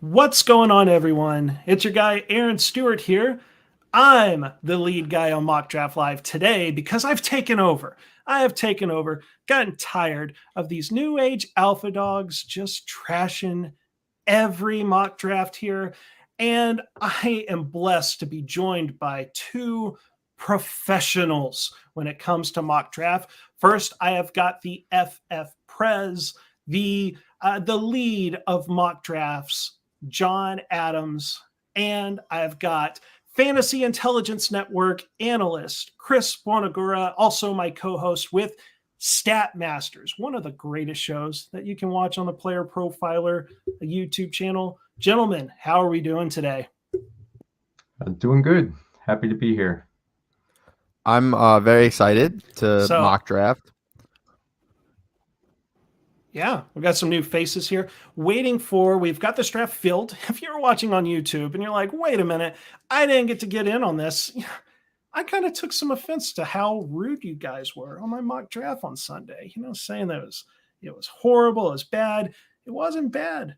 What's going on, everyone? It's your guy, Aaron Stewart here. I'm the lead guy on Mock Draft Live today because I've taken over. Gotten tired of these new age alpha dogs just trashing every mock draft here. And I am blessed to be joined by two professionals when it comes to mock draft. First, I have got the FF Prez, the lead of mock drafts, John Adams, and I've got Fantasy Intelligence Network analyst Chris Bonagura, also my co-host with Stat Masters, one of the greatest shows that you can watch on the Player Profiler YouTube channel. Gentlemen, how are we doing today? Doing good. Happy to be here. I'm very excited to mock draft. Yeah, we've got some new faces here. We've got this draft filled. If you're watching on YouTube and you're like, wait a minute, I didn't get in on this. I kind of took some offense to how rude you guys were on my mock draft on Sunday. Saying that it was horrible, it was bad. It wasn't bad.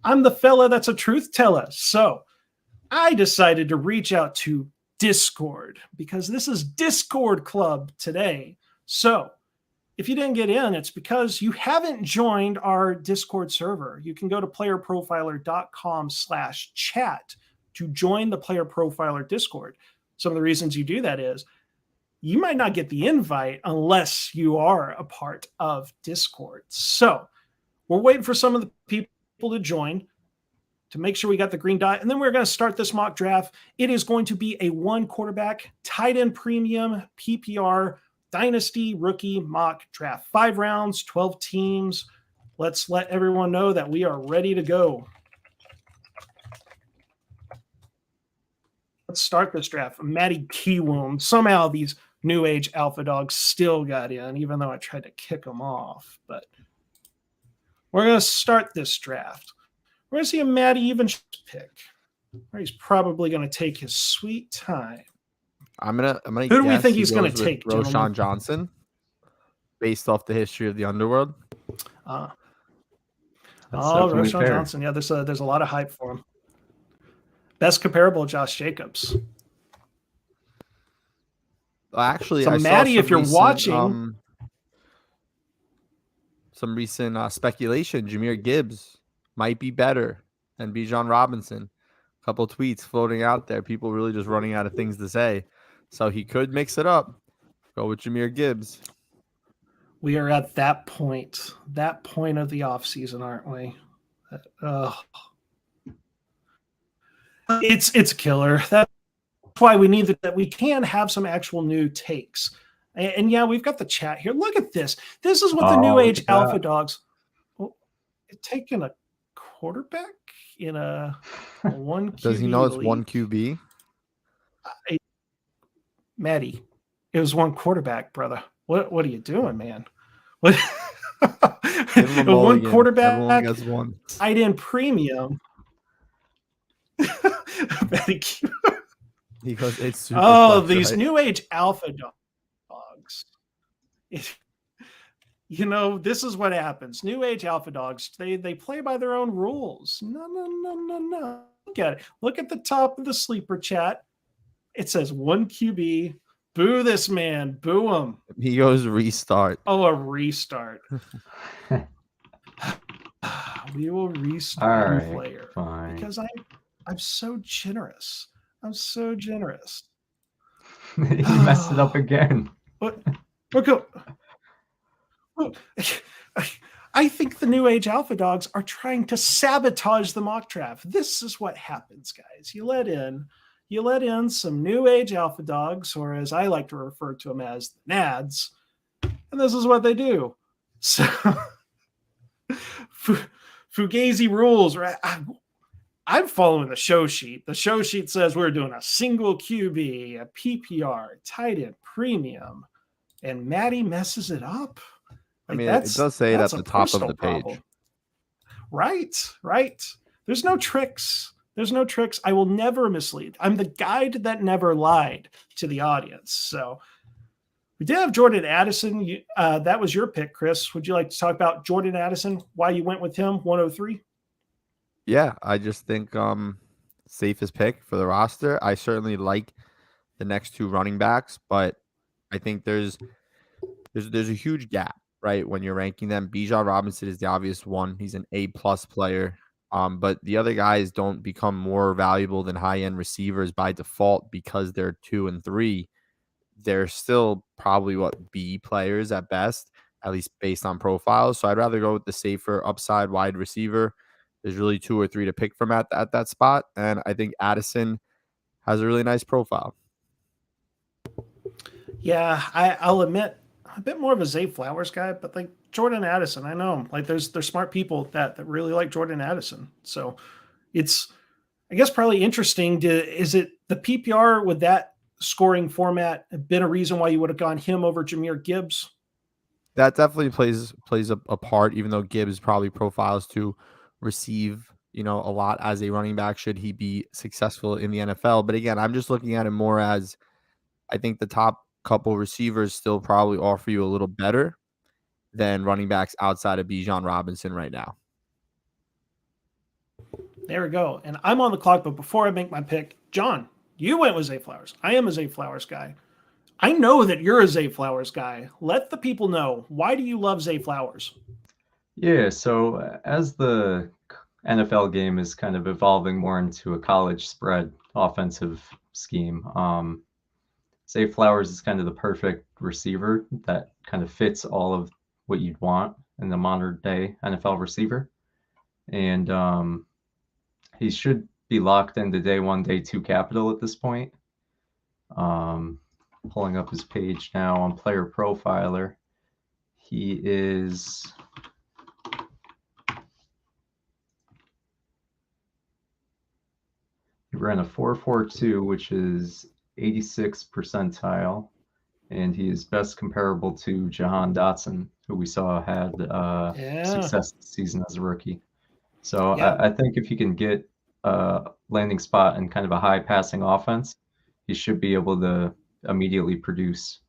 I'm the fella that's a truth teller. So I decided to reach out to Discord because this is Discord Club today. So if you didn't get in, it's because you haven't joined our Discord server. You can go to playerprofiler.com/chat to join the Player Profiler Discord. Some of the reasons you do that is you might not get the invite unless you are a part of Discord. So we're waiting for some of the people to join to make sure we got the green dot. And then we're going to start this mock draft. It is going to be a one quarterback, tight end premium, PPR, Dynasty Rookie Mock Draft. 5 rounds, 12 teams. Let's let everyone know that we are ready to go. Let's start this draft. Matty Kiwoom. Somehow these new age alpha dogs still got in, even though I tried to kick them off. But we're going to start this draft. We're going to see a Matty even pick, where he's probably going to take his sweet time. I'm gonna. Who do we think he's going to take? Roschon Johnson, based off the history of the Underworld. Roschon Johnson. Yeah, there's a lot of hype for him. Best comparable, Josh Jacobs. Actually, so Matty, if you're watching, some recent speculation, Jahmyr Gibbs might be better than Bijan Robinson. A couple tweets floating out there. People really just running out of things to say. So he could mix it up. Go with Jahmyr Gibbs. We are at that point of the offseason, aren't we? It's a killer. That's why we need that we can have some actual new takes. And yeah, we've got the chat here. Look at this. This is what the new age alpha dogs taking a quarterback in a one QB. Does he know it's league? one QB? Matty, it was one quarterback, brother. What are you doing, man? What? One quarterback. One. Tight end premium. Because it's super these new age alpha dogs. This is what happens. New age alpha dogs, they play by their own rules. No. Look at it. Look at the top of the sleeper chat. It says one QB. Boo this man. Boo him. He goes restart. Oh, a restart. We will restart the player. Fine. Because I'm so generous. I'm so generous. You messed it up again. What? I think the new age alpha dogs are trying to sabotage the mock draft. This is what happens, guys. You let in some new age alpha dogs, or as I like to refer to them as the nads, and this is what they do. So Fugazi rules, right? I'm following the show sheet. The show sheet says we're doing a single QB, a PPR, tight end premium, and Matty messes it up. Like, it does say it at the top of the page. Problem. Right. There's no tricks. I will never mislead. I'm the guide that never lied to the audience. So we did have Jordan Addison. That was your pick, Chris. Would you like to talk about Jordan Addison, why you went with him, 103? Yeah, I just think safest pick for the roster. I certainly like the next two running backs, but I think there's a huge gap, right? When you're ranking them. Bijan Robinson is the obvious one. He's an A+ player. But the other guys don't become more valuable than high-end receivers by default because they're 2 and 3. They're still probably B players at best, at least based on profiles. So I'd rather go with the safer upside wide receiver. There's really 2 or 3 to pick from at that spot. And I think Addison has a really nice profile. Yeah, I'll admit I'm a bit more of a Zay Flowers guy, but like Jordan Addison, I know like there's smart people that really like Jordan Addison. So it's I guess probably interesting. Is it the PPR with that scoring format been a reason why you would have gone him over Jahmyr Gibbs? That definitely plays a part, even though Gibbs probably profiles to receive, a lot as a running back should he be successful in the NFL. But again, I'm just looking at it more as I think the top couple receivers still probably offer you a little better than running backs outside of Bijan Robinson right now. There we go. And I'm on the clock, but before I make my pick, John, you went with Zay Flowers. I am a Zay Flowers guy. I know that you're a Zay Flowers guy. Let the people know, why do you love Zay Flowers? Yeah, so as the NFL game is kind of evolving more into a college spread offensive scheme, Zay Flowers is kind of the perfect receiver that kind of fits all of what you'd want in the modern day NFL receiver. And he should be locked into day one, day two capital at this point. Pulling up his page now on Player Profiler. He is he ran a 4.42, which is 86th percentile, and he is best comparable to Jahan Dotson, who we saw had success this season as a rookie. So Yeah. I think if you can get a landing spot in kind of a high passing offense, he should be able to immediately produce.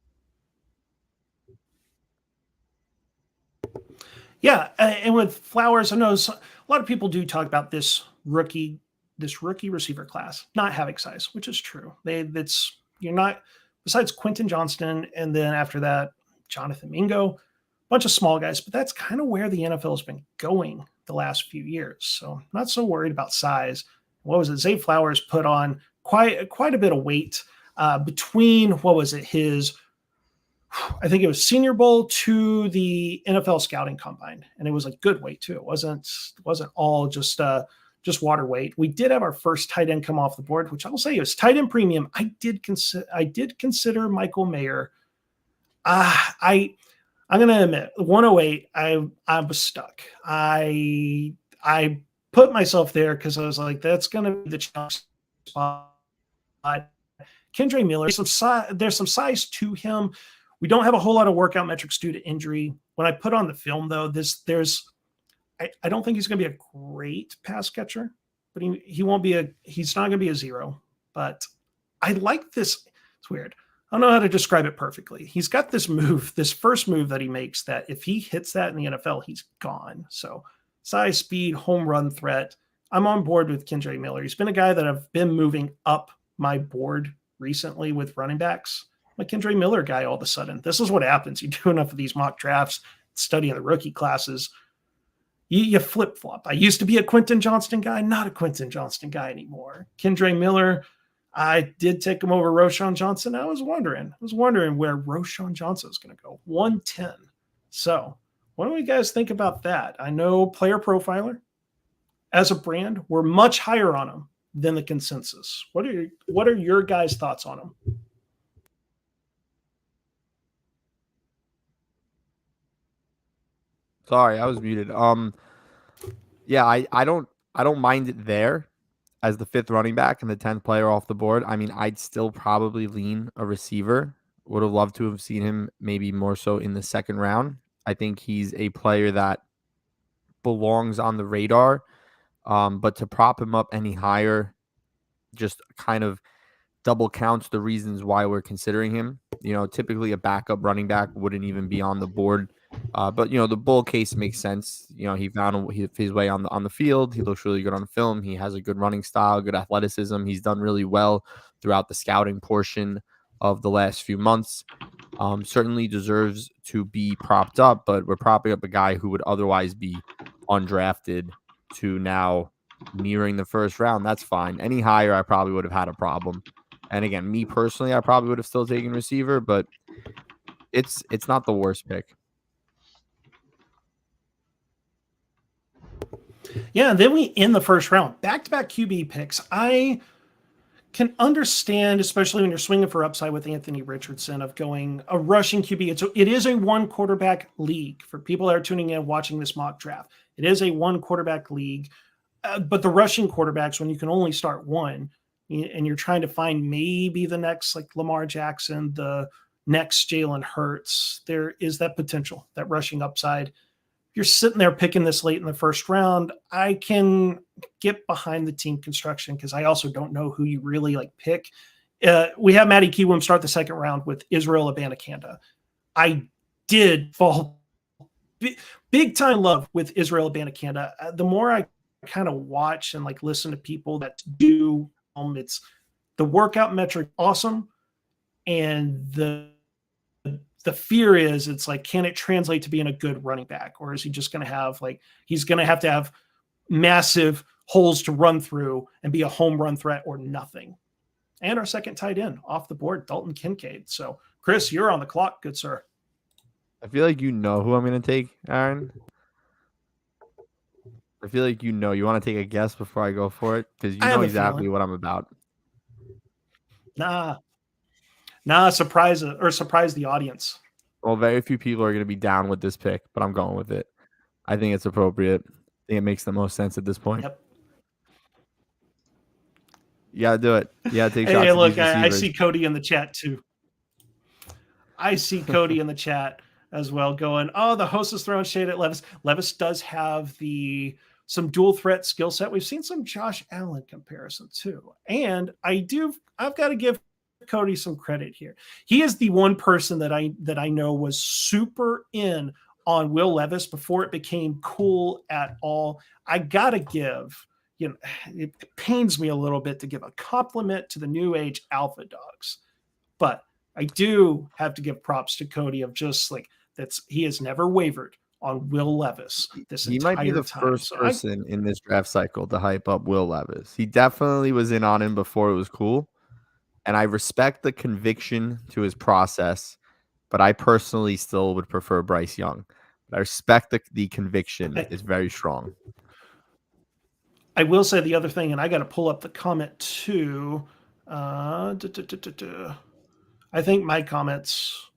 Yeah, and with Flowers, I know a lot of people do talk about this rookie receiver class not having size, which is true. You're not besides Quentin Johnston, and then after that, Jonathan Mingo, bunch of small guys, but that's kind of where the NFL has been going the last few years. So not so worried about size. What was it? Zay Flowers put on quite a bit of weight between I think it was Senior Bowl to the NFL scouting combine, and it was like good weight too. It wasn't all just water weight. We did have our first tight end come off the board, which I will say is tight end premium. I did consider Michael Mayer. I'm gonna admit 108. I was stuck. I put myself there because I was like, that's gonna be the spot. Kendre Miller, there's some size to him. We don't have a whole lot of workout metrics due to injury. When I put on the film, though, I don't think he's going to be a great pass catcher, but he's not going to be a zero. But I like this. It's weird. I don't know how to describe it perfectly. He's got this first move that he makes that if he hits that in the NFL, he's gone. So size, speed, home run threat. I'm on board with Kendre Miller. He's been a guy that I've been moving up my board recently with running backs. I'm a Kendre Miller guy all of a sudden. This is what happens. You do enough of these mock drafts, studying the rookie classes, you flip-flop. I used to be a Quentin Johnston guy, not a Quentin Johnston guy anymore. Kendre Miller, I did take him over Roschon Johnson. I was wondering where Roschon Johnson is going to go. 110. So what do you guys think about that? I know Player Profiler, as a brand, we're much higher on him than the consensus. What are your guys' thoughts on him? Sorry, I was muted. Yeah, I don't mind it there as the 5th running back and the 10th player off the board. I mean, I'd still probably lean a receiver. Would have loved to have seen him maybe more so in the 2nd round. I think he's a player that belongs on the radar. But to prop him up any higher just kind of double counts the reasons why we're considering him. Typically a backup running back wouldn't even be on the board But the bull case makes sense. He found his way on the field. He looks really good on film. He has a good running style, good athleticism. He's done really well throughout the scouting portion of the last few months. Certainly deserves to be propped up, but we're propping up a guy who would otherwise be undrafted to now nearing the first round. That's fine. Any higher, I probably would have had a problem. And again, me personally, I probably would have still taken receiver, but it's not the worst pick. Yeah, and then we in the first round, back-to-back QB picks. I can understand, especially when you're swinging for upside with Anthony Richardson, of going a rushing QB. It is a one quarterback league for people that are tuning in watching this mock draft. It is a one quarterback league, but the rushing quarterbacks, when you can only start one, and you're trying to find maybe the next like Lamar Jackson, the next Jalen Hurts, there is that potential, that rushing upside. You're sitting there picking this late in the first round. I can get behind the team construction because I also don't know who you really like pick. We have Matty Kiwoom start the second round with Israel Abanikanda. I did fall big time love with Israel Abanikanda. The more I kind of watch and like listen to people that do, it's the workout metric awesome, and the fear is it's like, can it translate to being a good running back? Or is he just going to have he's going to have massive holes to run through and be a home run threat or nothing. And our second tight end off the board, Dalton Kincaid. So Chris, you're on the clock. Good, sir. I feel like who I'm going to take, Aaron. I feel like you want to take a guess before I go for it because you know exactly what I'm about. Surprise the audience. Well, very few people are going to be down with this pick, but I'm going with it. I think it's appropriate. I think it makes the most sense at this point. Yep. You got to do it. Yeah, take shots. Hey, look, I see Cody in the chat too. I see Cody in the chat as well going, oh, the host is throwing shade at Levis. Levis does have some dual threat skill set. We've seen some Josh Allen comparison too. And I've got to give Cody some credit here. He is the one person that I know was super in on Will Levis before it became cool at all. I gotta give, it pains me a little bit to give a compliment to the new age Alpha DAWGS, but I do have to give props to Cody of just he has never wavered on Will Levis this entire time. He might be the first person in this draft cycle to hype up Will Levis. He definitely was in on him before it was cool. And I respect the conviction to his process, but I personally still would prefer Bryce Young. But I respect the conviction is very strong. I will say the other thing, and I got to pull up the comment too. I think my comments.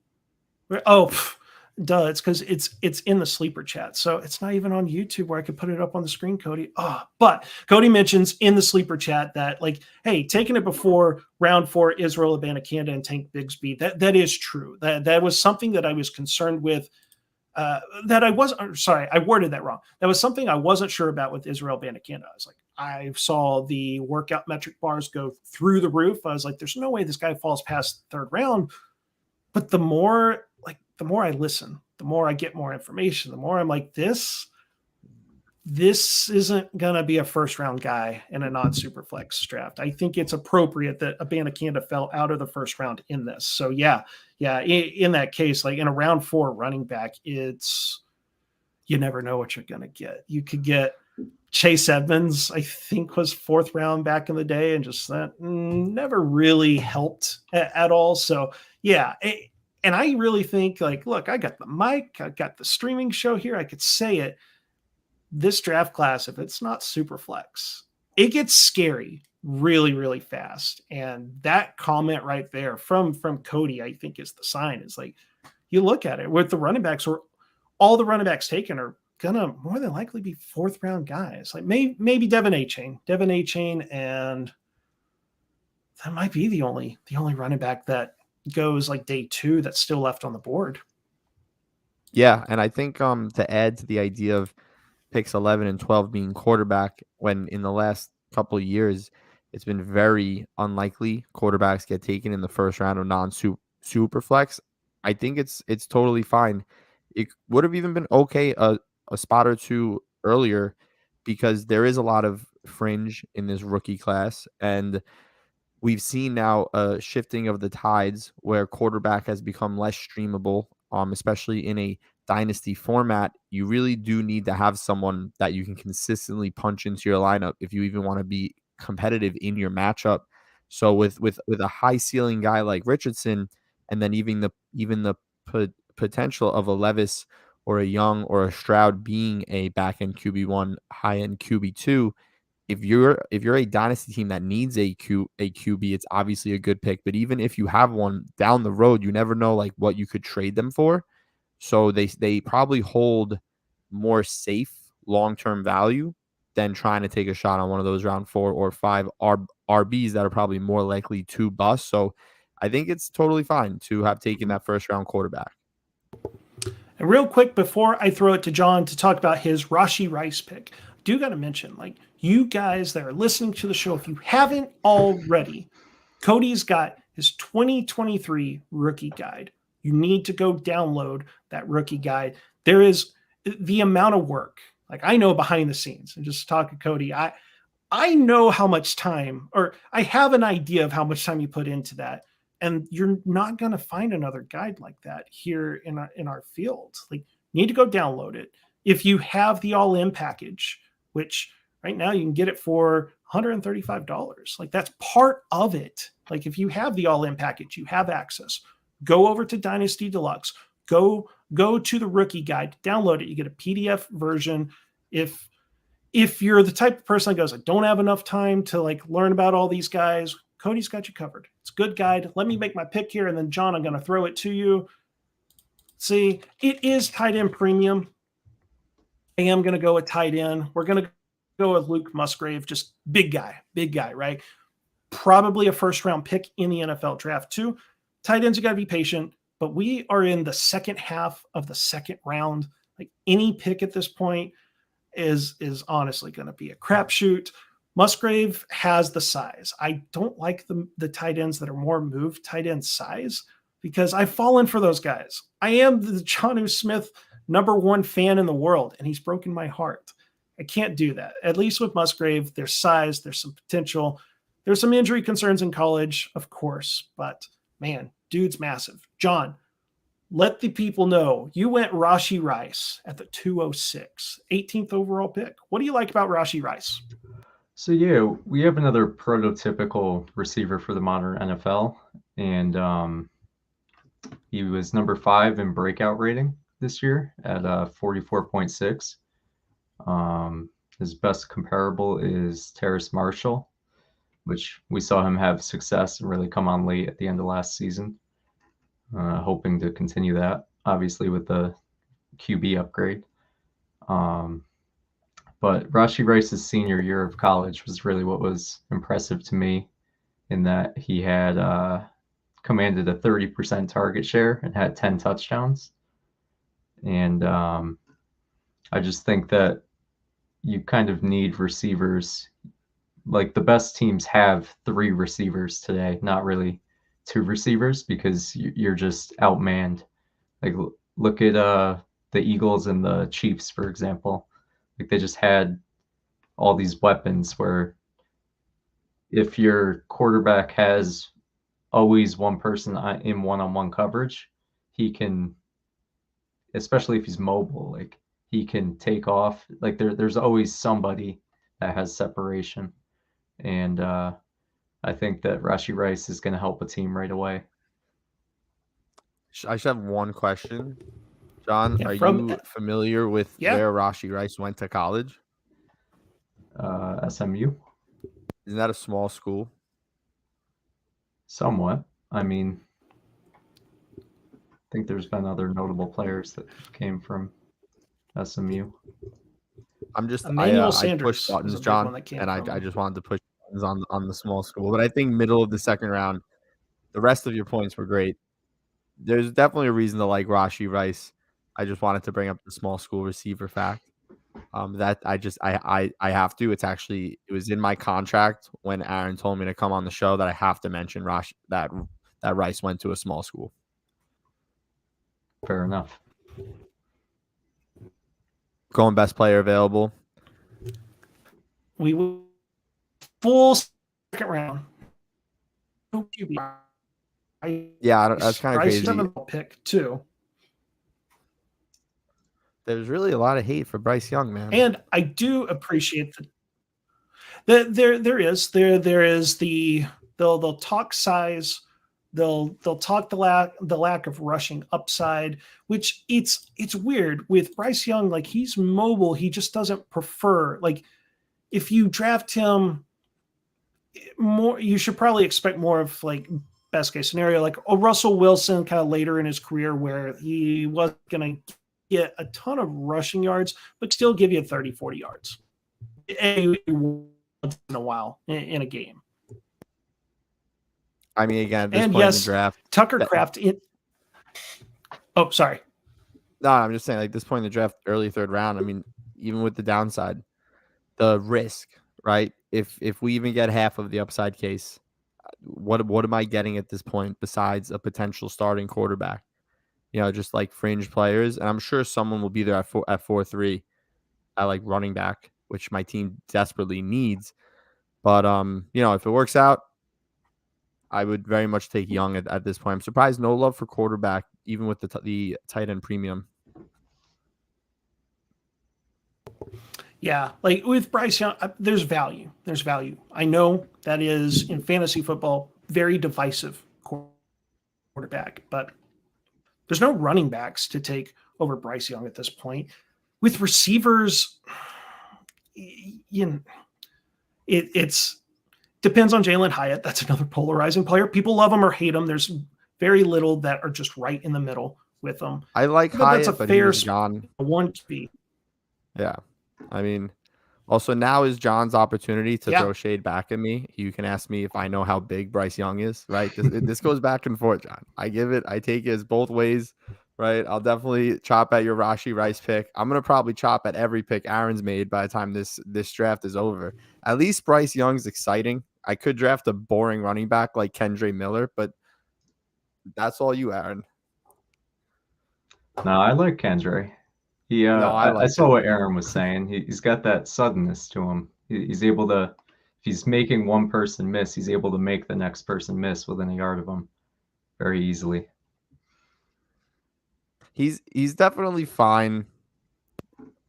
It's because it's in the sleeper chat, so it's not even on YouTube where I could put it up on the screen, Cody. But Cody mentions in the sleeper chat that hey, taking it before round 4, Israel Abanikanda and Tank Bigsby. That is true. That was something that I was concerned with. I worded that wrong. That was something I wasn't sure about with Israel Abanikanda. I saw the workout metric bars go through the roof. I was like, there's no way this guy falls past the third round. But the more I listen, the more I get more information, the more I'm like, this isn't going to be a first round guy in a non-super flex draft. I think it's appropriate that Abanikanda fell out of the first round in this. So yeah. In that case, in a round 4 running back, you never know what you're going to get. You could get Chase Edmonds, I think was 4th round back in the day, and just that never really helped at all. So yeah. And I really think look, I got the mic, I got the streaming show here. I could say it. This draft class, if it's not super flex, it gets scary really, really fast. And that comment right there from Cody, I think is the sign. Is you look at it with the running backs, or all the running backs taken are gonna more than likely be 4th round guys. Maybe Devin A-Chain, and that might be the only running back that goes day 2 that's still left on the board. Yeah, and I think to add to the idea of picks 11 and 12 being quarterback, when in the last couple of years it's been very unlikely quarterbacks get taken in the first round of non-super flex. I think it's totally fine it would have even been okay a spot or two earlier, because there is a lot of fringe in this rookie class, and we've seen now a shifting of the tides where quarterback has become less streamable, especially in a dynasty format. You really do need to have someone that you can consistently punch into your lineup if you even want to be competitive in your matchup. So with a high ceiling guy like Richardson, and then even the potential of a Levis or a Young or a Stroud being a back end QB1, high end QB2, if you're a dynasty team that needs a QB, it's obviously a good pick. But even if you have one down the road, you never know like what you could trade them for. So they probably hold more safe long-term value than trying to take a shot on one of those round 4 or 5 RBs that are probably more likely to bust. So I think it's totally fine to have taken that first round quarterback. And real quick, before I throw it to John to talk about his Rashee Rice pick, I do got to mention, like, you guys that are listening to the show, if you haven't already, Cody's got his 2023 rookie guide. You need to go download that rookie guide. There is the amount of work. Like, I know behind the scenes, and just talk to Cody, I know how much time, or I have an idea of how much time you put into that. And you're not going to find another guide like that here in our field. Like, you need to go download it. If you have the all-in package, which right now you can get it for $135. Like, that's part of it. Like, if you have the all-in package, you have access. Go over to Dynasty Deluxe. Go to the rookie guide, download it. You get a PDF version. If you're the type of person that goes, I don't have enough time to like learn about all these guys, Cody's got you covered. It's a good guide. Let me make my pick here, and then John, I'm going to throw it to you. See, it is tight end premium. I am going to go with tight end. We're going to go with Luke Musgrave, just big guy, right? Probably a first round pick in the NFL draft too. Tight ends, you got to be patient, but we are in the second half of the second round. Like, any pick at this point is honestly going to be a crapshoot. Musgrave has the size. I don't like the tight ends that are more moved tight end size, because I've fallen for those guys. I am the Jonnu Smith #1 fan in the world, and he's broken my heart. I can't do that. At least with Musgrave, there's size, there's some potential. There's some injury concerns in college, of course, but man, dude's massive. John, let the people know you went Rashee Rice at the 206, 18th overall pick. What do you like about Rashee Rice? So yeah, we have another prototypical receiver for the modern NFL, and he was number 5 in breakout rating this year at 44.6. His best comparable is Terrace Marshall, which we saw him have success and really come on late at the end of last season. Hoping to continue that, obviously, with the QB upgrade. But Rashee Rice's senior year of college was really what was impressive to me, in that he had commanded a 30% target share and had 10 touchdowns. And I just think that you kind of need receivers. Like, the best teams have 3 receivers today, not really 2 receivers, because you're just outmanned. Like, look at the Eagles and the Chiefs, for example. Like, they just had all these weapons where if your quarterback has always one person in one-on-one coverage, he can, especially if he's mobile, like, he can take off. Like, there's always somebody that has separation. And I think that Rashee Rice is going to help a team right away. I should have one question. John, Yeah, are you familiar with where Rashee Rice went to college? SMU. Isn't that a small school? Somewhat. I mean, I think there's been other notable players that came from SMU. I'm just I push buttons, John, and I just wanted to push buttons on the small school. But I think middle of the second round, the rest of your points were great. There's definitely a reason to like Rashee Rice. I just wanted to bring up the small school receiver fact. That I have to. It was in my contract when Aaron told me to come on the show that I have to mention that Rice went to a small school. Fair enough. going best player available. We will full second round. Yeah, that's kind of Bryce crazy. Young pick too. There's really a lot of hate for Bryce Young, man. And I do appreciate that there is the they'll talk size, they'll talk the lack of rushing upside, which it's weird with Bryce Young. Like, he's mobile, he just doesn't prefer, like, if you draft him more, you should probably expect more of, like, best case scenario, like a Russell Wilson kind of later in his career, where he wasn't going to get a ton of rushing yards, but still give you 30, 40 yards once in a while in a game. I mean, again, at this point in the draft, Tucker Kraft. Oh, sorry. No, I'm just saying, like, this point in the draft, early third round. I mean, even with the downside, the risk, right? If we even get half of the upside case, what am I getting at this point besides a potential starting quarterback? You know, just like fringe players, and I'm sure someone will be there at 4-3 at like running back, which my team desperately needs. But you know, if it works out, I would very much take Young at this point. I'm surprised no love for quarterback, even with the tight end premium. Yeah, like with Bryce Young, there's value. There's value. I know that is, in fantasy football, very divisive quarterback, but there's no running backs to take over Bryce Young at this point. With receivers, you know, it's depends on Jalen Hyatt. That's another polarizing player. People love him or hate him. There's very little that are just right in the middle with them. I like Hyatt, that's a but fair John. One speed. Yeah. I mean, also now is John's opportunity to throw shade back at me. You can ask me if I know how big Bryce Young is, right? This goes back and forth, John. I take it as both ways, right? I'll definitely chop at your Rashee Rice pick. I'm going to probably chop at every pick Aaron's made by the time this draft is over. At least Bryce Young's exciting. I could draft a boring running back like Kendre Miller, but that's all you, Aaron. No, I like Kendre. I saw what Aaron was saying. He's got that suddenness to him. He's able to, if he's making one person miss, he's able to make the next person miss within a yard of him very easily. He's definitely fine,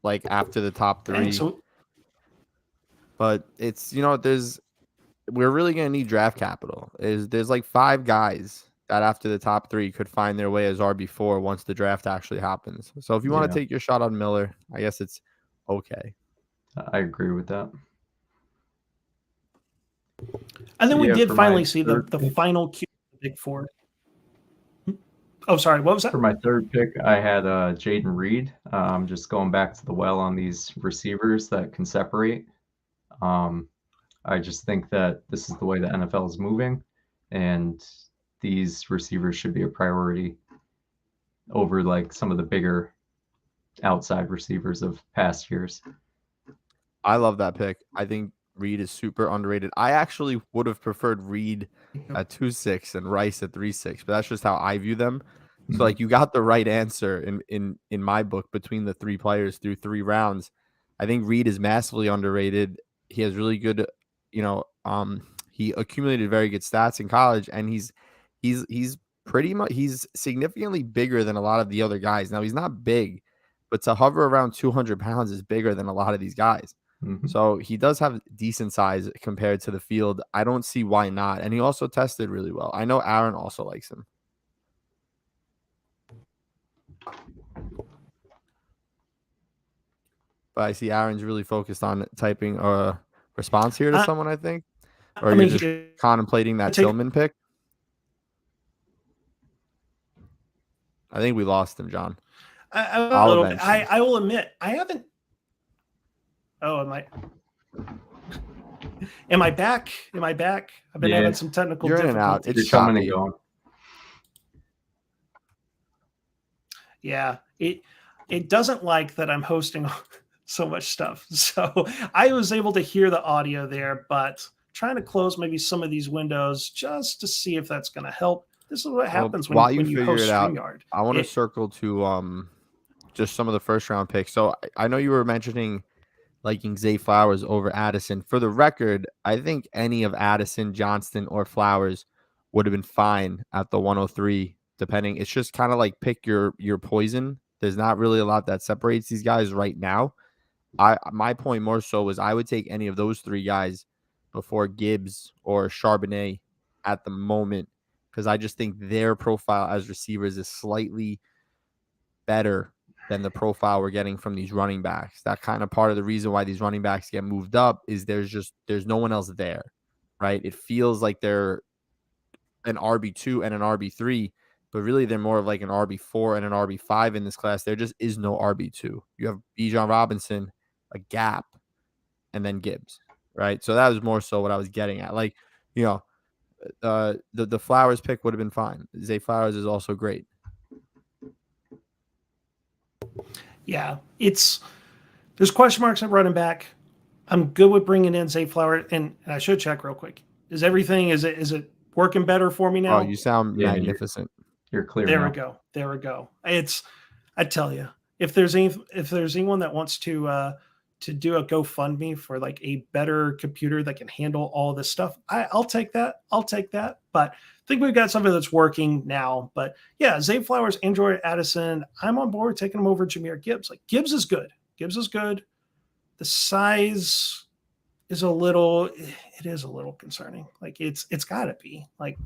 like after the top three. But it's, you know, we're really gonna need draft capital. There's like 5 guys that after the top 3 could find their way as RB4 once the draft actually happens. So if you want to take your shot on Miller, I guess it's okay. I agree with that. And then we did finally see the final Q Big Four. Oh, sorry. What was that? For my third pick, I had Jayden Reed. Just going back to the well on these receivers that can separate. I just think that this is the way the NFL is moving, and these receivers should be a priority over like some of the bigger outside receivers of past years. I love that pick. I think Reed is super underrated. I actually would have preferred Reed at 2.6 and Rice at 3.6, but that's just how I view them. So like, you got the right answer in my book between the 3 players through 3 rounds. I think Reed is massively underrated. He has really good, you know, he accumulated very good stats in college, and he's pretty much, he's significantly bigger than a lot of the other guys. Now, he's not big, but to hover around 200 pounds is bigger than a lot of these guys. So he does have decent size compared to the field. I don't see why not. And he also tested really well. I know Aaron also likes him. But I see Aaron's really focused on typing a response here to someone, I think. Or you're just contemplating that Tillman pick. I think we lost him, John. I will admit, I haven't. Oh, am I back? I've been having some technical difficulties. In and out. It's coming and going. Yeah, it doesn't like that I'm hosting so much stuff. So I was able to hear the audio there, but trying to close maybe some of these windows just to see if that's going to help. This is what happens when you figure host it out. StreamYard. I want to circle to just some of the first round picks. So I know you were mentioning liking Zay Flowers over Addison. For the record, I think any of Addison, Johnston, or Flowers would have been fine at the 103, depending. It's just kind of like pick your poison. There's not really a lot that separates these guys right now. My point more so was I would take any of those three guys before Gibbs or Charbonnet at the moment, because I just think their profile as receivers is slightly better than the profile we're getting from these running backs. That kind of part of the reason why these running backs get moved up is there's no one else there, right? It feels like they're an RB2 and an RB3, but really they're more of like an RB4 and an RB5 in this class. There just is no RB2. You have Bijan Robinson, a gap, and then Gibbs, right? So that was more so what I was getting at. Like, you know, the Flowers pick would have been fine. Zay Flowers is also great. Yeah, there's question marks at running back. I'm good with bringing in Zay Flowers, and I should check real quick. Is it working better for me now? Oh, you sound magnificent. You're clear. There now. we go. I tell you, if there's anyone that wants to do a GoFundMe for like a better computer that can handle all this stuff, I'll take that. But I think we've got something that's working now. But yeah, Zay Flowers, Android Addison, I'm on board taking him over Jahmyr Gibbs. Like Gibbs is good. The size is a little concerning. Like it's got to be like,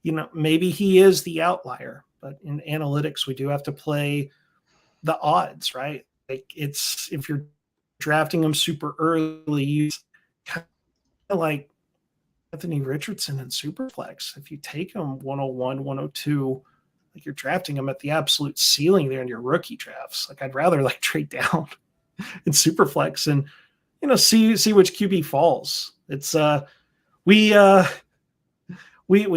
you know, maybe he is the outlier, but in analytics we do have to play the odds, right? Like if you're drafting him super early, you kind of like Anthony Richardson in Superflex. If you take him 101, 102, like you're drafting him at the absolute ceiling there in your rookie drafts. Like I'd rather like trade down in Superflex and, you know, see which QB falls. It's we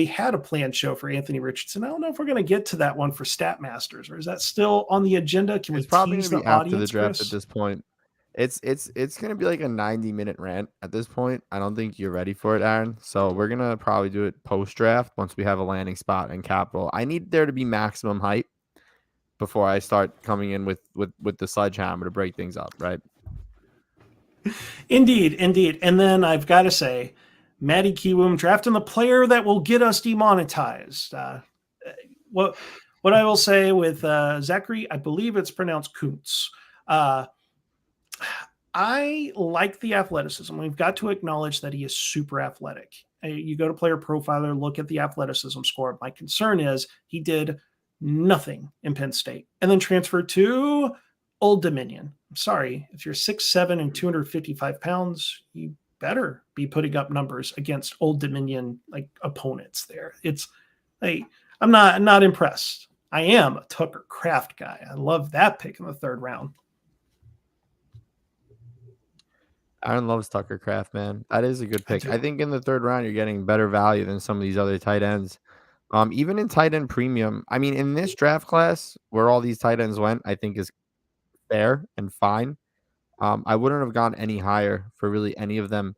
had a planned show for Anthony Richardson. I don't know if we're going to get to that one for Stat Masters, or is that still on the agenda? Can we probably tease going to the be after audience, the draft Chris? at this point. It's going to be like a 90-minute rant at this point. I don't think you're ready for it, Aaron. So we're going to probably do it post-draft once we have a landing spot and capital. I need there to be maximum hype before I start coming in with the sledgehammer to break things up, right? Indeed. And then I've got to say, Matty Kiwoom drafting the player that will get us demonetized. What I will say with Zachary, I believe it's pronounced Kuntz. I like the athleticism. We've got to acknowledge that he is super athletic. You go to Player Profiler, look at the athleticism score. My concern is he did nothing in Penn State and then transferred to Old Dominion. I'm sorry, if you're 6'7" and 255 pounds, you better be putting up numbers against Old Dominion like opponents there. It's like I'm not impressed. I am a Tucker Kraft guy. I love that pick in the third round. Aaron loves Tucker Kraft, man. That is a good pick. I think in the third round, you're getting better value than some of these other tight ends. Even in tight end premium, I mean, in this draft class where all these tight ends went, I think is fair and fine. I wouldn't have gone any higher for really any of them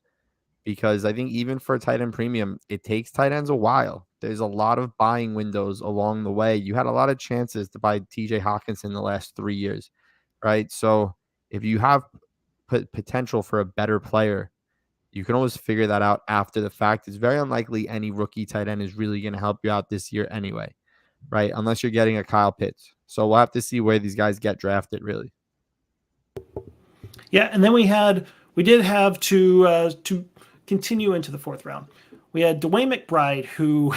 because I think even for a tight end premium, it takes tight ends a while. There's a lot of buying windows along the way. You had a lot of chances to buy TJ Hawkinson the last 3 years, right? So if you have potential for a better player, you can always figure that out after the fact. It's very unlikely any rookie tight end is really going to help you out this year anyway, right? Unless you're getting a Kyle Pitts. So we'll have to see where these guys get drafted, really. Yeah, and then we did have to continue into the fourth round. We had Dwayne McBride, who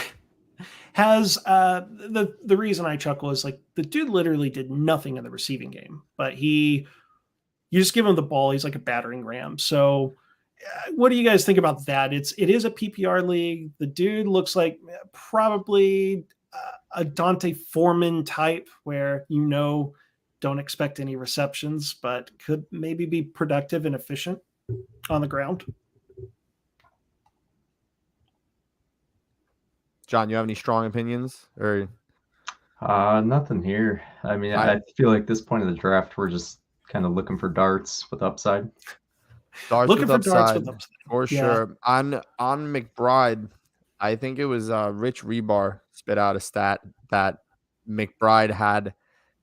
has the reason I chuckle is like the dude literally did nothing in the receiving game, but you just give him the ball, he's like a battering ram. So what do you guys think about that? It is a PPR league. The dude looks like probably a Dante Foreman type where, don't expect any receptions, but could maybe be productive and efficient on the ground. John, you have any strong opinions or? Nothing here. I mean, I feel like this point of the draft, we're just kind of looking for darts with upside. Darts with upside, for sure. On McBride, I think it was Rich Rebar spit out a stat that McBride had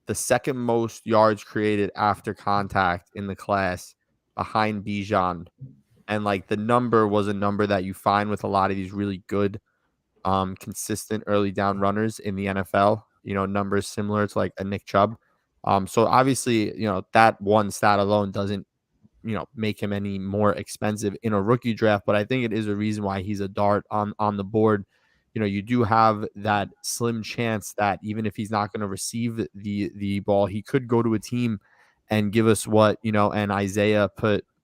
the second most yards created after contact in the class behind Bijan. And like the number was a number that you find with a lot of these really good, consistent early down runners in the NFL, numbers similar to like a Nick Chubb. So obviously, that one stat alone doesn't, make him any more expensive in a rookie draft, but I think it is a reason why he's a dart on the board. You do have that slim chance that even if he's not going to receive the ball, he could go to a team and give us what, and Isaiah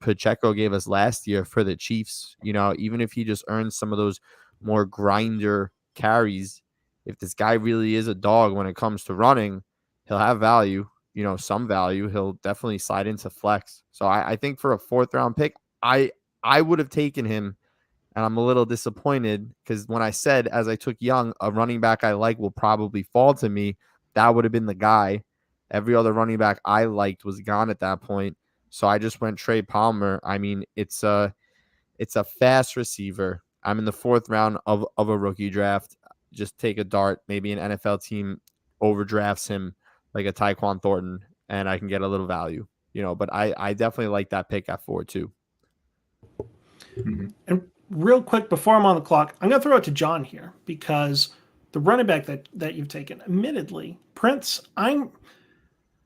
Pacheco gave us last year for the Chiefs. Even if he just earns some of those more grinder carries, if this guy really is a dog when it comes to running, he'll have value. Some value. He'll definitely slide into flex. So I think for a 4th round pick, I would have taken him, and I'm a little disappointed because when I said, as I took Young, a running back I like will probably fall to me, that would have been the guy. Every other running back I liked was gone at that point. So I just went Trey Palmer. I mean, it's a fast receiver. I'm in the 4th round of a rookie draft. Just take a dart. Maybe an NFL team overdrafts him like a Tyquan Thornton, and I can get a little value, but I definitely like that pick at 4 too. And real quick, before I'm on the clock, I'm going to throw it to John here because the running back that you've taken, admittedly, Prince,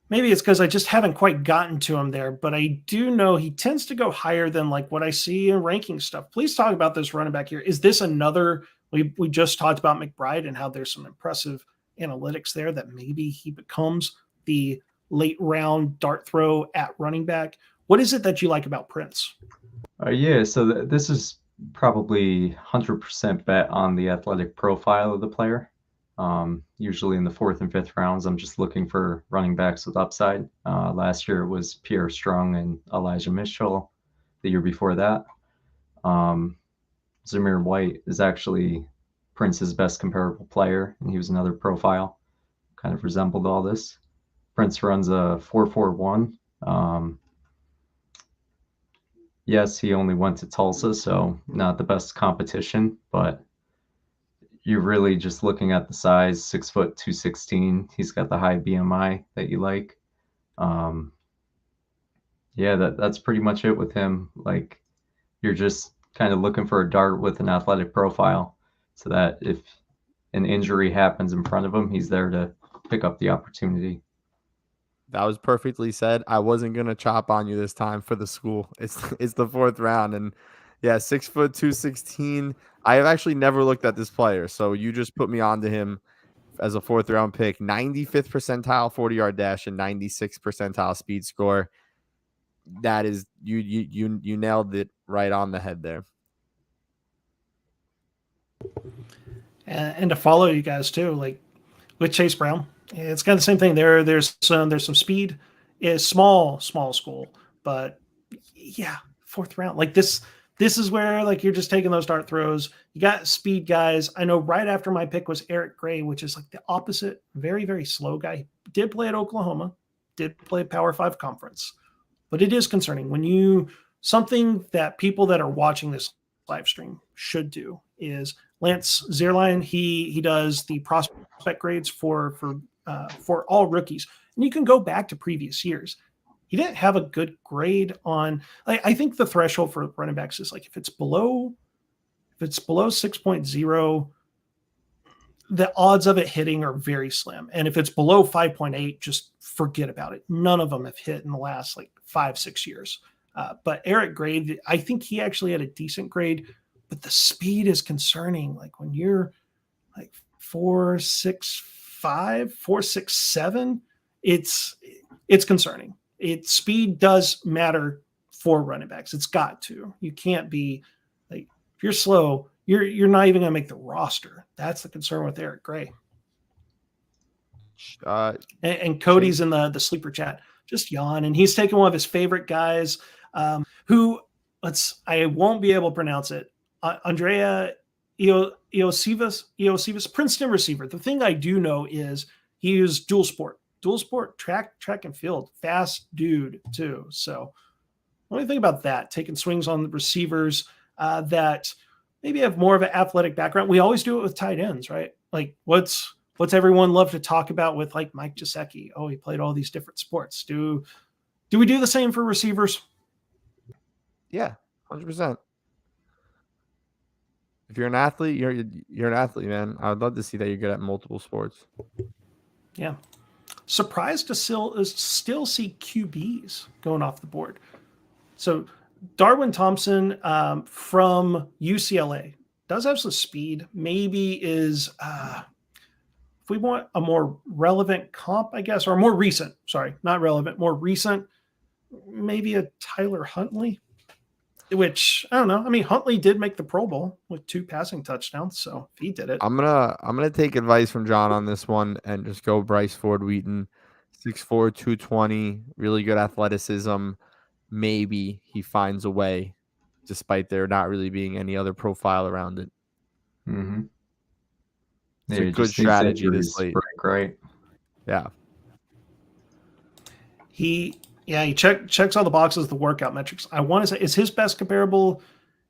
maybe it's because I just haven't quite gotten to him there, but I do know he tends to go higher than like what I see in ranking stuff. Please talk about this running back here. Is this another, we just talked about McBride and how there's some impressive analytics there that maybe he becomes the late round dart throw at running back. What is it that you like about Prince? Yeah, so this is probably 100% bet on the athletic profile of the player. Usually in the 4th and 5th rounds, I'm just looking for running backs with upside. Last year it was Pierre Strong and Elijah Mitchell. The year before that, Zamir White is actually Prince's best comparable player, and he was another profile. Kind of resembled all this. Prince runs a 4.41. Yes, he only went to Tulsa, so not the best competition, but you're really just looking at the size, 6 foot 216. He's got the high BMI that you like. Yeah, that's pretty much it with him. Like, you're just kind of looking for a dart with an athletic profile so that if an injury happens in front of him, he's there to pick up the opportunity. That was perfectly said. I wasn't gonna chop on you this time for the school. It's the 4th round, and yeah, 6 foot 216. I have actually never looked at this player, so you just put me onto him as a 4th round pick. 95th percentile 40-yard dash and 96th percentile speed score. That is you nailed it right on the head there. And to follow you guys too, like with Chase Brown, it's kind of the same thing. There's some speed. Is small school, but yeah, 4th round. Like this is where like you're just taking those dart throws. You got speed guys. I know right after my pick was Eric Gray, which is like the opposite, very, very slow guy. He did play at Oklahoma, did play Power 5 conference, but it is concerning when something that people that are watching this live stream should do is Lance Zierlein. He does the prospect grades for all rookies, and you can go back to previous years. He didn't have a good grade on. I think the threshold for running backs is like if it's below 6.0, the odds of it hitting are very slim, and if it's below 5.8, just forget about it. None of them have hit in the last like 5-6 years. But Eric Gray, I think he actually had a decent grade, but the speed is concerning. Like when you're like 4.65, 4.67, it's concerning. Speed does matter for running backs. It's got to. You can't be like if you're slow, you're not even gonna make the roster. That's the concern with Eric Gray. And Cody's in the sleeper chat, just yawn, and he's taking one of his favorite guys, who I won't be able to pronounce it. Andrea Iosivas, Princeton receiver. The thing I do know is he used dual sport, track and field, fast dude too. So what do you think about that? Taking swings on the receivers that maybe have more of an athletic background. We always do it with tight ends, right? Like what's what's everyone love to talk about with like Mike Gesicki? Oh, he played all these different sports. Do we do the same for receivers? Yeah, 100%. If you're an athlete, you're an athlete, man. I would love to see that you're good at multiple sports. Yeah. Surprised to still see QBs going off the board. So Darwin Thompson from UCLA does have some speed. Maybe is if we want a more relevant comp, I guess, or more recent. Sorry, not relevant, more recent. Maybe a Tyler Huntley, which I don't know. I mean, Huntley did make the Pro Bowl with 2 passing touchdowns, so he did it. I'm gonna take advice from John on this one and just go Bryce Ford-Wheaton, 6'4", 220, really good athleticism. Maybe he finds a way, despite there not really being any other profile around it. Mm-hmm. It's a good strategy this late. Right. Yeah. He checks all the boxes, the workout metrics. I want to say, is his best comparable?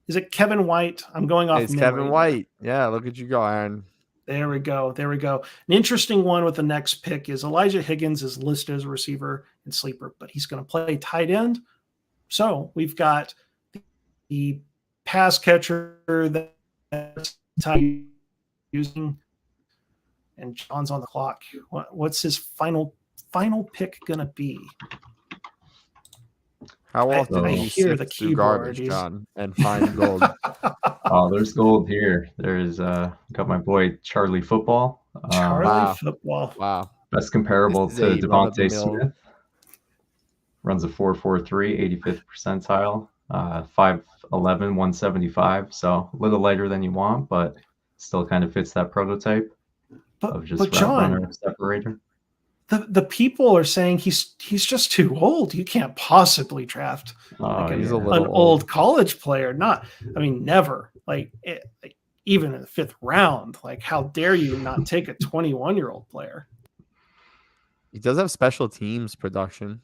Is it Kevin White? I'm going off. It's Kevin White. Yeah, look at you go, Aaron. There we go. An interesting one with the next pick is Elijah Higgins is listed as a receiver and sleeper, but he's going to play tight end. So we've got the pass catcher that's using, and John's on the clock. What's his final pick going to be? How often I do you hear sift the through keyboard, garbage, John, and find gold? Oh, there's gold here. There's got my boy Charlie Football. Football. Wow. Best comparable This to is a Devontae run-of-the-mill. Smith. Runs a 4.43, 85th percentile, 5'11", 175. So a little lighter than you want, but still kind of fits that prototype of just route runner separator. The people are saying he's just too old. You can't possibly draft He's a an little old college player. Never. Even in the 5th round. Like, how dare you not take a 21-year-old player? He does have special teams production.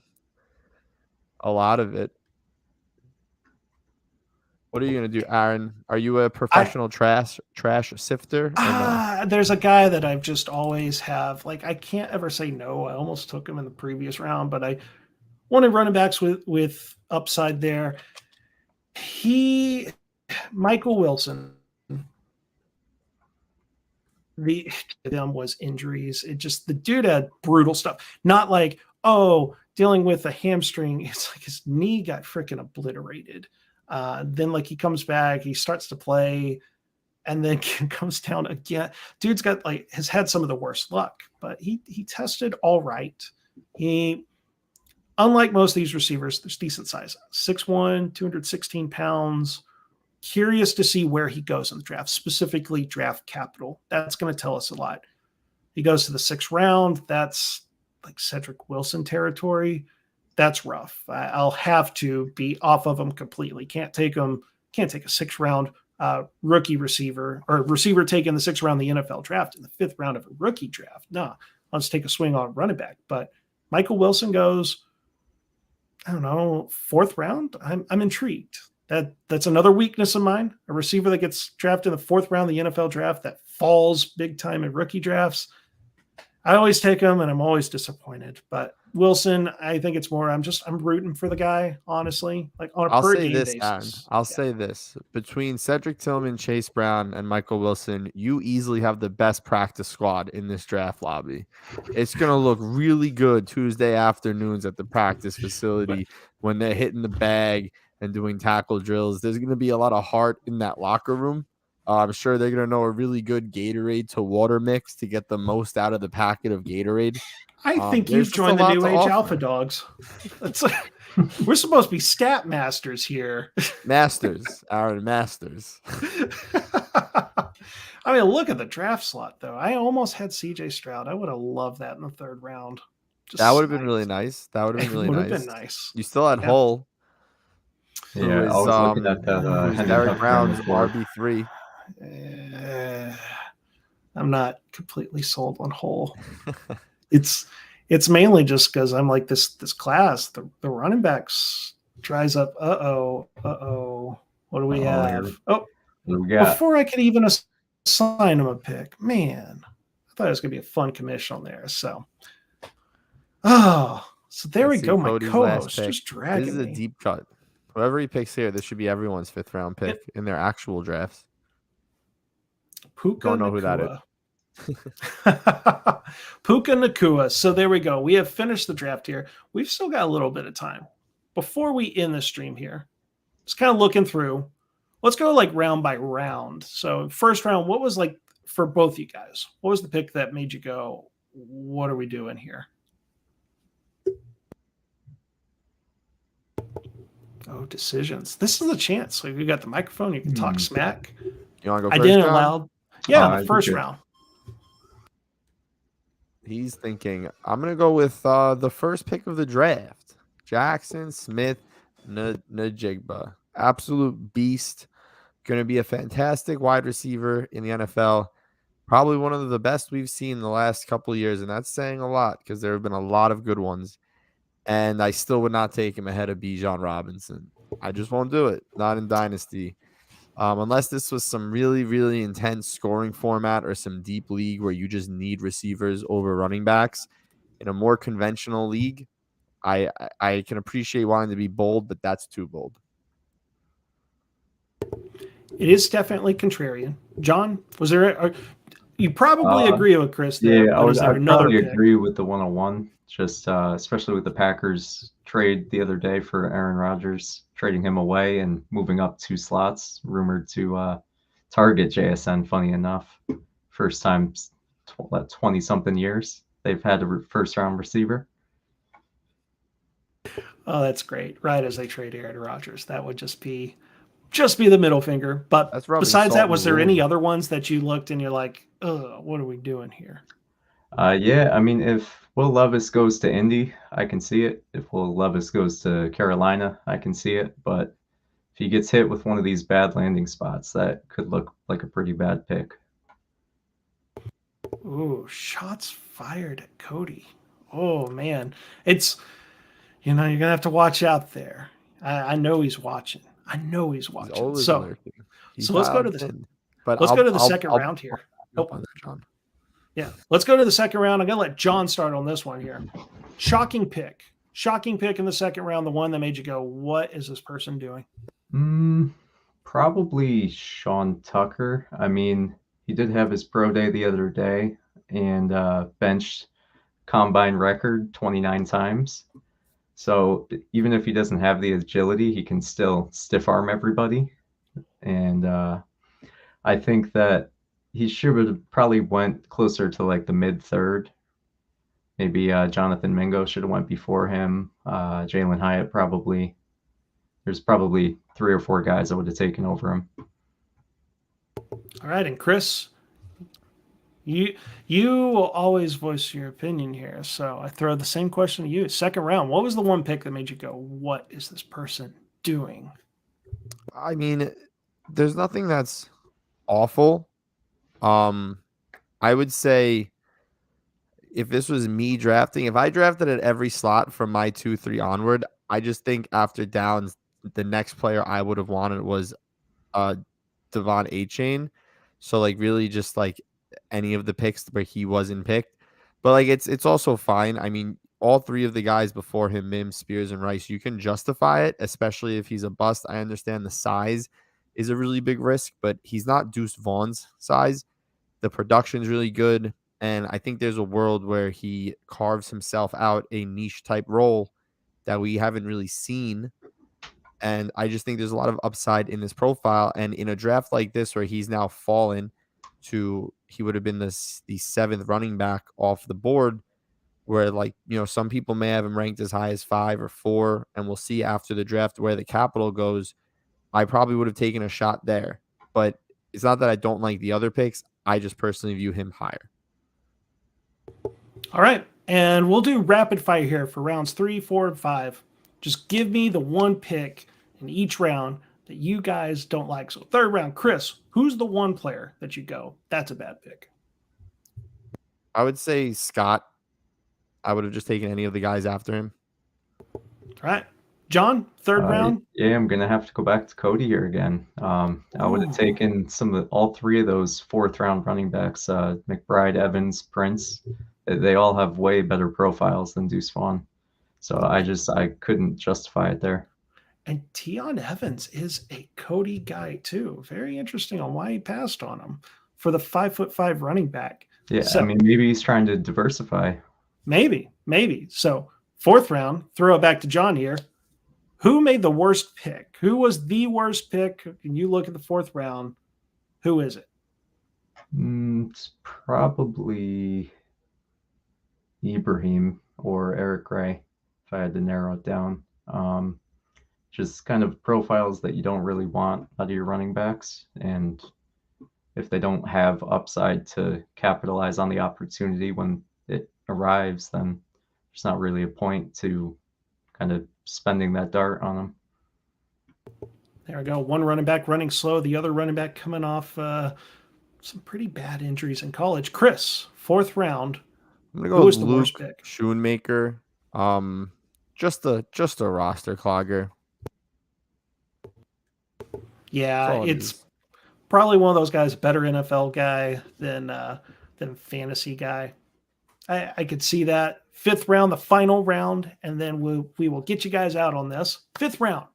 A lot of it. What are you going to do, Aaron? Are you a professional trash sifter? Or no? There's a guy that I've just always have. Like, I can't ever say no. I almost took him in the previous round, but I wanted running backs with upside there. Michael Wilson. Them was injuries. The dude had brutal stuff. Not like, dealing with a hamstring. It's like his knee got freaking obliterated. Then he comes back, he starts to play, and then comes down again. Dude's got has had some of the worst luck, but he tested all right. He, unlike most of these receivers, there's decent size. 6'1", 216 pounds. Curious to see where he goes in the draft, specifically draft capital. That's going to tell us a lot. He goes to the 6th round. That's like Cedric Wilson territory. That's rough. I'll have to be off of him completely. Can't take a 6th round rookie receiver or receiver taken the 6th round of the NFL draft in the 5th round of a rookie draft. No, I'll just take a swing on running back. But Michael Wilson goes, I don't know, 4th round. I'm intrigued. That's another weakness of mine. A receiver that gets drafted in the 4th round of the NFL draft that falls big time in rookie drafts. I always take him, and I'm always disappointed. But Wilson, I think it's more. I'm rooting for the guy, honestly. Like on a per game basis. I'll say this: between Cedric Tillman, Chase Brown, and Michael Wilson, you easily have the best practice squad in this draft lobby. It's gonna look really good Tuesday afternoons at the practice facility when they're hitting the bag and doing tackle drills. There's gonna be a lot of heart in that locker room. I'm sure they're going to know a really good Gatorade to water mix to get the most out of the packet of Gatorade. I think you've joined the new Age Alpha DAWGS. We're supposed to be stat masters here. Masters. Our masters. I mean, look at the draft slot, though. I almost had CJ Stroud. I would have loved that in the 3rd round. That would have been really nice. Been nice. You still had Hull. Yeah, I was looking at that. Deneric Brown's RB3. I'm not completely sold on Hull. It's mainly just because I'm like this class. The running backs dries up. What do we have? What do we got? Before I could even assign him a pick, man, I thought it was going to be a fun commission on there. So, so there Let's we see go. My Cody's co-host last pick. just dragging This is a me. deep cut. Whoever he picks here, this should be everyone's 5th round pick in their actual drafts. Puka Don't know who that is. Puka Nacua. So there we go. We have finished the draft here. We've still got a little bit of time. Before we end the stream here, just kind of looking through. Let's go like round by round. So first round, what was like for both you guys? What was the pick that made you go, what are we doing here? Oh, decisions. This is a chance. Like, you got the microphone. You can talk smack. You want to go I first, didn't John? allow. Yeah, the first good. round. He's thinking, I'm going to go with the first pick of the draft, Jackson Smith Najigba. Absolute beast. Going to be a fantastic wide receiver in the NFL. Probably one of the best we've seen in the last couple of years, and that's saying a lot because there have been a lot of good ones. And I still would not take him ahead of Bijan Robinson. I just won't do it. Not in Dynasty. Unless this was some really, really intense scoring format or some deep league where you just need receivers over running backs. In a more conventional league, I can appreciate wanting to be bold, but that's too bold. It is definitely contrarian. John, was there you probably agree with Chris there, Yeah, but is there I'd another probably pick? agree with the 101. Just especially with the Packers trade the other day for Aaron Rodgers, trading him away and moving up 2 slots, rumored to target JSN. Funny enough, first time 20-something years they've had a first-round receiver. Oh, that's great. Right as they trade Aaron Rodgers. That would just be the middle finger. But besides that, was there any other ones that you looked and you're like, what are we doing here? Yeah, I mean, if Will Levis goes to Indy, I can see it. If Will Levis goes to Carolina, I can see it. But if he gets hit with one of these bad landing spots, that could look like a pretty bad pick. Ooh, shots fired at Cody. Oh, man. It's, you're going to have to watch out there. I know he's watching. So let's go to the second round here. John. Yeah, let's go to the second round. I'm going to let John start on this one here. Shocking pick in the second round, the one that made you go, what is this person doing? Probably Sean Tucker. I mean, he did have his pro day the other day and benched combine record 29 times. So even if he doesn't have the agility, he can still stiff arm everybody. And I think that he should have probably went closer to like the mid-third. Maybe Jonathan Mingo should have went before him. Jalen Hyatt probably. There's probably 3 or 4 guys that would have taken over him. All right, and Chris, you will always voice your opinion here. So I throw the same question to you. Second round, what was the one pick that made you go, what is this person doing? I mean, there's nothing that's awful. I would say if this was me drafting, if I drafted at every slot from my 2-3 onward, I just think after downs, the next player I would have wanted was Devon A-Chain. So like really just like any of the picks where he wasn't picked. But like it's also fine. I mean, all 3 of the guys before him, Mims, Spears, and Rice, you can justify it, especially if he's a bust. I understand the size is a really big risk, but he's not Deuce Vaughn's size. The production's really good, and I think there's a world where he carves himself out a niche type role that we haven't really seen. And I just think there's a lot of upside in this profile. And in a draft like this, where he's now fallen to, he would have been the 7th running back off the board, where like, some people may have him ranked as high as 5 or 4, and we'll see after the draft where the capital goes. I probably would have taken a shot there, but it's not that I don't like the other picks. I just personally view him higher. All right. And we'll do rapid fire here for rounds 3, 4, and 5. Just give me the one pick in each round that you guys don't like. So third round, Chris, who's the one player that you go, that's a bad pick? I would say Scott. I would have just taken any of the guys after him. All right. John, third round? Yeah, I'm going to have to go back to Cody here again. I would have taken all three of those fourth round running backs, McBride, Evans, Prince. They all have way better profiles than Deuce Vaughn. So I couldn't justify it there. And Tion Evans is a Cody guy too. Very interesting on why he passed on him for the 5'5" running back. Yeah, so, I mean, maybe he's trying to diversify. Maybe. So fourth round, throw it back to John here. Who made the worst pick? Who was the worst pick? Can you look at the fourth round? Who is it? It's probably Ibrahim or Eric Ray, if I had to narrow it down. Just kind of profiles that you don't really want out of your running backs. And if they don't have upside to capitalize on the opportunity when it arrives, then there's not really a point to kind of spending that dart on them. There we go. One running back running slow. The other running back coming off some pretty bad injuries in college. Chris, fourth round. I'm gonna go with Luke Schoonmaker. Just a roster clogger. Yeah, it's probably one of those guys, better NFL guy than fantasy guy. I could see that. Fifth round, the final round, and then we will get you guys out on this. Fifth round.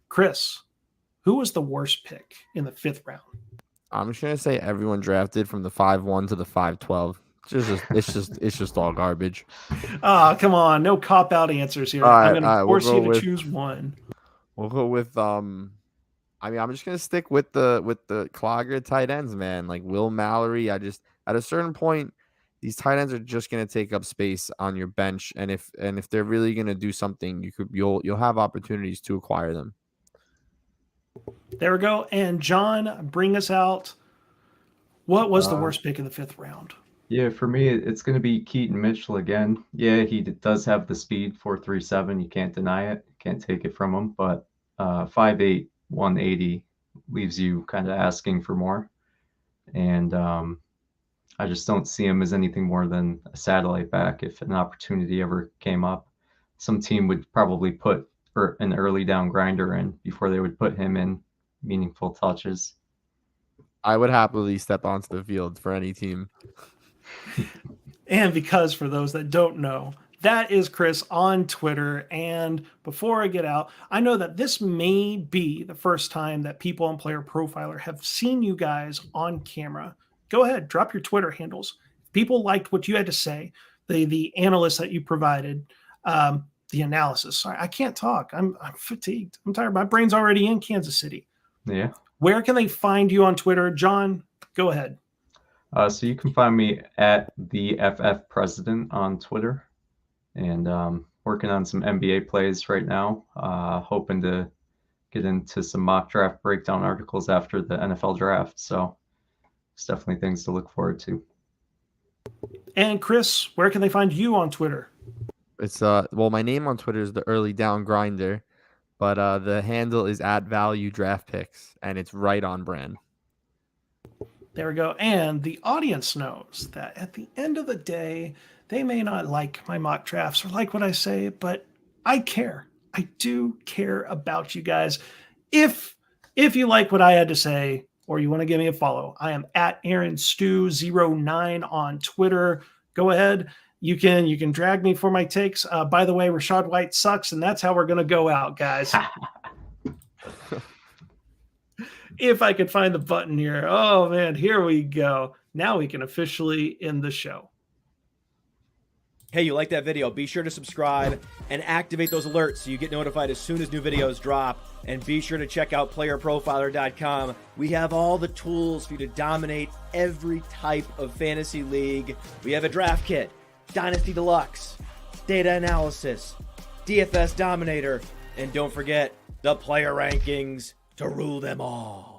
Chris, who was the worst pick in the fifth round? I'm just gonna say everyone drafted from the 5'1" to the 5'12". It's just all garbage. Oh, come on. No cop-out answers here. I'm going to force you to choose one. We'll go with I'm just going to stick with the clogger tight ends, man. Like Will Mallory. At a certain point, these tight ends are just going to take up space on your bench, and if they're really going to do something, you'll have opportunities to acquire them. There we go. And John, bring us out. What was the worst pick in the fifth round? Yeah, for me, it's going to be Keaton Mitchell again. Yeah, he does have the speed, 4.37. You can't deny it. Can't take it from him. But 5'8", 180 leaves you kind of asking for more. And I just don't see him as anything more than a satellite back. If an opportunity ever came up, some team would probably put an early down grinder in before they would put him in meaningful touches. I would happily step onto the field for any team. And because for those that don't know, that is Chris on Twitter. And before I get out, I know that this may be the first time that people on Player Profiler have seen you guys on camera. Go ahead, drop your Twitter handles. People liked what you had to say, the analysts that you provided, the analysis. Sorry, I can't talk. I'm fatigued. I'm tired. My brain's already in Kansas City. Yeah. Where can they find you on Twitter? John, go ahead. So you can find me at the FF President on Twitter, and working on some NBA plays right now. Hoping to get into some mock draft breakdown articles after the NFL draft. So it's definitely things to look forward to. And Chris, where can they find you on Twitter? It's my name on Twitter is the Early Down Grinder, but the handle is @ValueDraftPicks, and it's right on brand. There we go. And the audience knows that at the end of the day, they may not like my mock drafts or like what I say, but I care. I do care about you guys. If you like what I had to say or you want to give me a follow, I am at AaronStew09 on Twitter. Go ahead. You can drag me for my takes. By the way, Rachaad White sucks, and that's how we're going to go out, guys. If I could find the button here. Oh, man, here we go. Now we can officially end the show. Hey, you like that video? Be sure to subscribe and activate those alerts so you get notified as soon as new videos drop. And be sure to check out playerprofiler.com. We have all the tools for you to dominate every type of fantasy league. We have a draft kit, Dynasty Deluxe, data analysis, DFS Dominator, and don't forget the player rankings to rule them all.